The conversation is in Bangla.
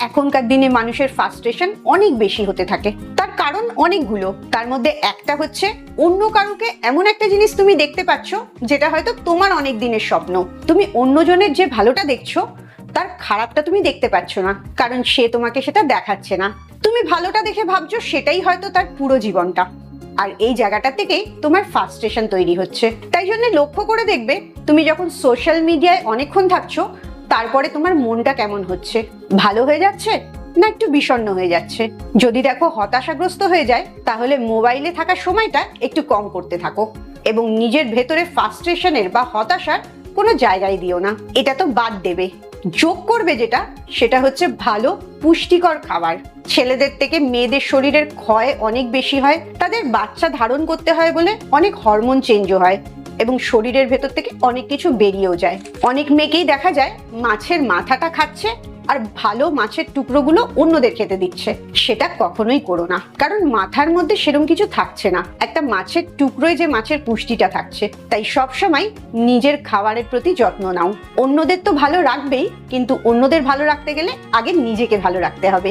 এখনকার দিনে মানুষের ফ্রাস্ট্রেশন অনেক বেশি হতে থাকে। তার কারণ অনেকগুলো। তার মধ্যে একটা হচ্ছে অন্য কারুকে এমন একটা জিনিস তুমি দেখতে পাচ্ছ যেটা হয়তো তোমার অনেক দিনের স্বপ্ন। তুমি অন্যজনের যে ভালোটা দেখছো তার খারাপটা তুমি দেখতে পাচ্ছ না, কারণ সে তোমাকে সেটা দেখাচ্ছে না। তুমি ভালোটা দেখে ভাবছো সেটাই হয়তো তার পুরো জীবনটা। আর এই জায়গাটা থেকেই তোমার ফ্রাস্ট্রেশন তৈরি হচ্ছে। তাই জন্য লক্ষ্য করে দেখবে, তুমি যখন সোশ্যাল মিডিয়ায় অনেকক্ষণ থাকছো তারপরে তোমার মনটা কেমন হচ্ছে, ভালো হয়ে যাচ্ছে না একটু বিষণ্ণ হয়ে যাচ্ছে। যদি দেখো হতাশাগ্রস্ত হয়ে যায়, তাহলে মোবাইলে থাকার সময়টা একটু কম করতে থাকো এবং নিজের ভেতরে ফ্রাস্ট্রেশনের বা হতাশার কোনো জায়গায় দিও না। এটা তো বাদ দেবে। যোগ করবে যেটা, সেটা হচ্ছে ভালো পুষ্টিকর খাবার। ছেলেদের থেকে মেয়েদের শরীরের ক্ষয় অনেক বেশি হয়, তাদের বাচ্চা ধারণ করতে হয় বলে অনেক হরমোন চেঞ্জও হয় এবং শরীরের ভেতর থেকে অনেক কিছু বেরিয়েও যায়। অনেক মেয়েকেই দেখা যায় মাছের মাথাটা খাচ্ছে আর ভালো মাছের টুকরোগুলো অন্যদের খেতে দিচ্ছে। সেটা কখনোই করো না, কারণ মাথার মধ্যে সেরকম কিছু থাকছে না, একটা মাছের টুকরোয় যে মাছের পুষ্টিটা থাকছে। তাই সবসময় নিজের খাবারের প্রতি যত্ন নাও। অন্যদের তো ভালো রাখবেই, কিন্তু অন্যদের ভালো রাখতে গেলে আগে নিজেকে ভালো রাখতে হবে।